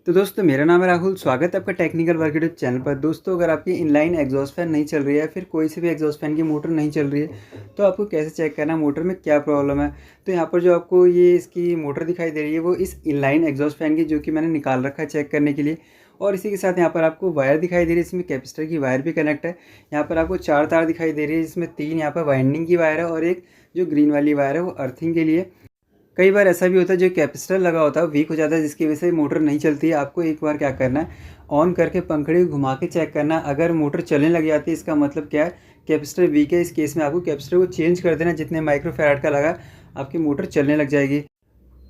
तो दोस्तों मेरा नाम है राहुल। स्वागत है आपका टेक्निकल वर्क यूट्यूब चैनल पर। दोस्तों अगर आपकी इनलाइन एग्जॉस्ट फैन नहीं चल रही है, फिर कोई सी भी एग्जॉस्ट फैन की मोटर नहीं चल रही है, तो आपको कैसे चेक करना है मोटर में क्या प्रॉब्लम है। तो यहाँ पर जो आपको ये इसकी मोटर दिखाई दे रही है वो इस इनलाइन एग्जॉस्ट फैन की, जो कि मैंने निकाल रखा है चेक करने के लिए। और इसी के साथ यहाँ पर आपको वायर दिखाई दे रही है, इसमें कैपेसिटर की वायर भी कनेक्ट है। यहाँ पर आपको 4 तार दिखाई दे रही है, जिसमें 3 यहाँ पर वाइंडिंग की वायर है और एक जो ग्रीन वाली वायर है वो अर्थिंग के लिए। कई बार ऐसा भी होता है जो कैपेसिटर लगा होता है वीक हो जाता है, जिसकी वजह से मोटर नहीं चलती है। आपको एक बार क्या करना है, ऑन करके पंखड़ी को घुमा के चेक करना है। अगर मोटर चलने लग जाती है इसका मतलब क्या है, कैपेसिटर वीक है। इस केस में आपको कैपेसिटर को चेंज कर देना, जितने माइक्रोफैराड का लगा आपकी मोटर चलने लग जाएगी।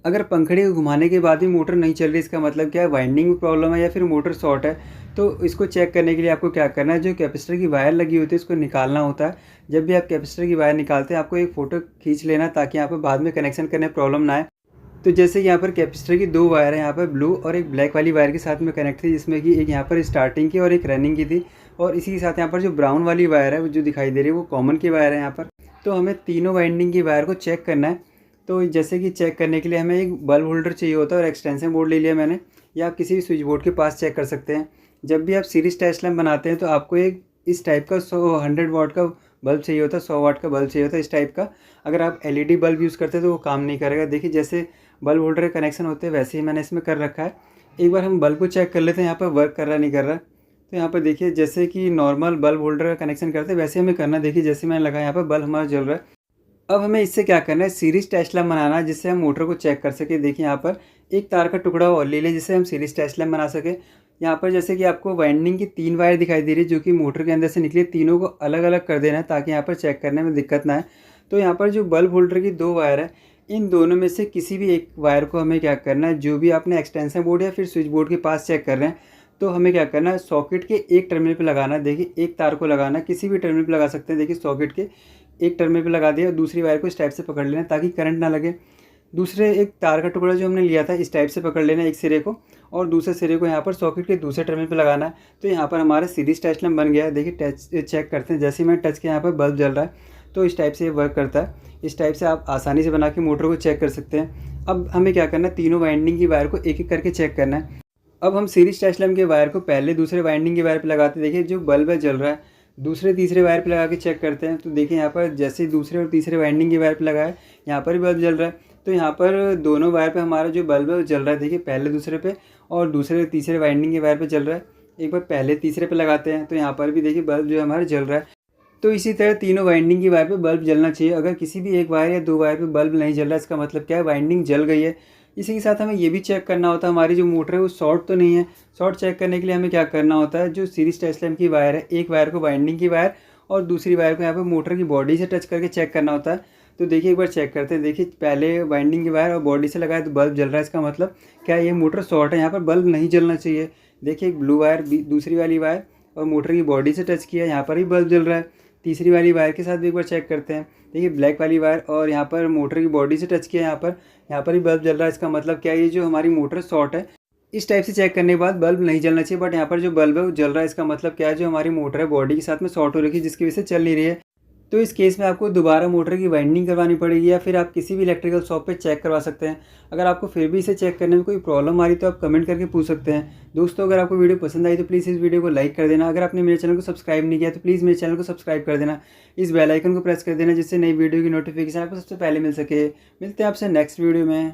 अगर पंखड़ी को घुमाने के बाद भी मोटर नहीं चल रही, इसका मतलब क्या है, वाइंडिंग में प्रॉब्लम है या फिर मोटर शॉर्ट है। तो इसको चेक करने के लिए आपको क्या करना है, जो कैपेसिटर की वायर लगी होती है उसको निकालना होता है। जब भी आप कैपेसिटर की वायर निकालते हैं आपको एक फ़ोटो खींच लेना, ताकि यहाँ पर बाद में कनेक्शन करने में प्रॉब्लम ना आए। तो जैसे यहाँ पर कैपेसिटर की 2 वायर है, यहाँ पर ब्लू और एक ब्लैक वाली वायर के साथ में कनेक्ट थी, जिसमें कि एक यहाँ पर स्टार्टिंग की और एक रनिंग की थी। और इसी के साथ यहाँ पर जो ब्राउन वाली वायर है वो जो दिखाई दे रही है वो कॉमन की वायर है यहाँ पर। तो हमें तीनों वाइंडिंग की वायर को चेक करना है। तो जैसे कि चेक करने के लिए हमें एक बल्ब होल्डर चाहिए होता है और एक्सटेंशन बोर्ड ले लिया मैंने, या आप किसी भी स्विच बोर्ड के पास चेक कर सकते हैं। जब भी आप सीरीज टैच लैम्प बनाते हैं तो आपको एक इस टाइप का 100 वाट का बल्ब चाहिए होता है, 100 वाट का बल्ब चाहिए होता है इस टाइप का। अगर आप एलईडी बल्ब यूज़ करते हैं तो वो काम नहीं करेगा। देखिए जैसे बल्ब होल्डर के कनेक्शन होते हैं वैसे ही मैंने इसमें कर रखा है। एक बार हम बल्ब को चेक कर लेते हैं यहाँ पर वर्क कर रहा नहीं कर रहा। तो यहाँ पर देखिए जैसे कि नॉर्मल बल्ब होल्डर का कनेक्शन करते हैं वैसे हमें करना। देखिए जैसे मैंने लगाया यहाँ पर बल्ब हमारा जल रहा है। अब हमें इससे क्या करना है, सीरीज टैच लैम्प बनाना है, जिससे हम मोटर को चेक कर सके। देखिए यहाँ पर एक तार का टुकड़ा और ले लें जिससे हम सीरीज टैच लैम्प बना सके। यहाँ पर जैसे कि आपको वाइंडिंग की 3 वायर दिखाई दे रही है जो कि मोटर के अंदर से निकली, तीनों को अलग अलग कर देना है ताकि यहाँ पर चेक करने में दिक्कत ना आए। तो यहाँ पर जो बल्ब होल्डर की 2 वायर है, इन दोनों में से किसी भी एक वायर को हमें क्या करना है, जो भी आपने एक्सटेंशन बोर्ड या फिर स्विच बोर्ड के पास चेक कर रहे हैं, तो हमें क्या करना है, सॉकेट के एक टर्मिनल पे लगाना है। देखिए एक तार को लगाना है, किसी भी टर्मिनल पे लगा सकते हैं। देखिए सॉकेट के एक टर्मिनल पे लगा दिया और दूसरी वायर को इस टाइप से पकड़ लेना ताकि करंट ना लगे। दूसरे एक तार का टुकड़ा जो हमने लिया था इस टाइप से पकड़ लेना एक सिरे को, और दूसरे सिरे को यहाँ पर सॉकेट के दूसरे टर्मिनल पे लगाना है। तो यहाँ पर हमारा सीरीज टच लैम्प बन गया है। देखिए टच चेक करते हैं, जैसे ही मैं टच किया यहाँ पर बल्ब जल रहा है। तो इस टाइप से ये वर्क करता है। इस टाइप से आप आसानी से बना के मोटर को चेक कर सकते हैं। अब हमें क्या करना है, तीनों वाइंडिंग की वायर को एक एक करके चेक करना है। अब हम सीरीज टच लैम्प के वायर को पहले दूसरे वाइंडिंग के वायर पे लगाते हैं। देखिए जो बल्ब है जल रहा है, दूसरे तीसरे वायर पे लगा के चेक करते हैं। तो देखिए यहाँ पर जैसे ही दूसरे और तीसरे वाइंडिंग के वायर पे लगाया, यहाँ पर भी बल्ब जल रहा है। तो यहाँ पर दोनों वायर पे हमारा जो बल्ब है वो जल रहा है। देखिए पहले दूसरे पे और दूसरे तीसरे वाइंडिंग के वायर पे जल रहा है। एक बार पहले तीसरे पे लगाते हैं तो यहाँ पर भी देखिए बल्ब जो है हमारा जल रहा है। तो इसी तरह तीनों वाइंडिंग की वायर पे बल्ब जलना चाहिए। अगर किसी भी एक वायर या 2 वायर पे बल्ब नहीं जल रहा है, इसका मतलब क्या है, वाइंडिंग जल गई है। इसी के साथ हमें ये भी चेक करना होता है हमारी जो मोटर है वो शॉर्ट तो नहीं है। शॉर्ट चेक करने के लिए हमें क्या करना होता है, जो सीरीज टच लैम्प की वायर है, एक वायर को वाइंडिंग की वायर और दूसरी वायर को यहाँ पर मोटर की बॉडी से टच करके चेक करना होता है। तो देखिए एक बार चेक करते हैं। देखिए पहले वाइंडिंग की वायर और बॉडी से लगाया तो बल्ब जल रहा है, इसका मतलब क्या ये मोटर शॉर्ट है, यहाँ पर बल्ब नहीं जलना चाहिए। देखिए एक ब्लू वायर दूसरी वाली वायर और मोटर की बॉडी से टच किया, यहाँ पर भी बल्ब जल रहा है। तीसरी वाली वायर के साथ भी एक बार चेक करते हैं। देखिए ब्लैक वाली वायर और यहाँ पर मोटर की बॉडी से टच किया, यहाँ पर ही बल्ब जल रहा है। इसका मतलब क्या है, ये जो हमारी मोटर शॉर्ट है। इस टाइप से चेक करने के बाद बल्ब नहीं जलना चाहिए, बट यहाँ पर जो बल्ब है वो जल रहा है। इसका मतलब क्या है, जो हमारी मोटर है बॉडी के साथ में शॉर्ट हो रखी है, जिसकी वजह से चल नहीं रही है। तो इस केस में आपको दोबारा मोटर की वाइंडिंग करवानी पड़ेगी, या फिर आप किसी भी इलेक्ट्रिकल शॉप पे चेक करवा सकते हैं। अगर आपको फिर भी इसे चेक करने में कोई प्रॉब्लम आ रही तो आप कमेंट करके पूछ सकते हैं। दोस्तों अगर आपको वीडियो पसंद आई तो प्लीज़ इस वीडियो को लाइक कर देना। अगर आपने मेरे चैनल को सब्सक्राइब नहीं किया तो प्लीज़ मेरे चैनल को सब्सक्राइब कर देना। इस बेल आइकन को प्रेस कर देना, जिससे नई वीडियो की नोटिफिकेशन आपको सबसे पहले मिल सके। मिलते हैं आपसे नेक्स्ट वीडियो में।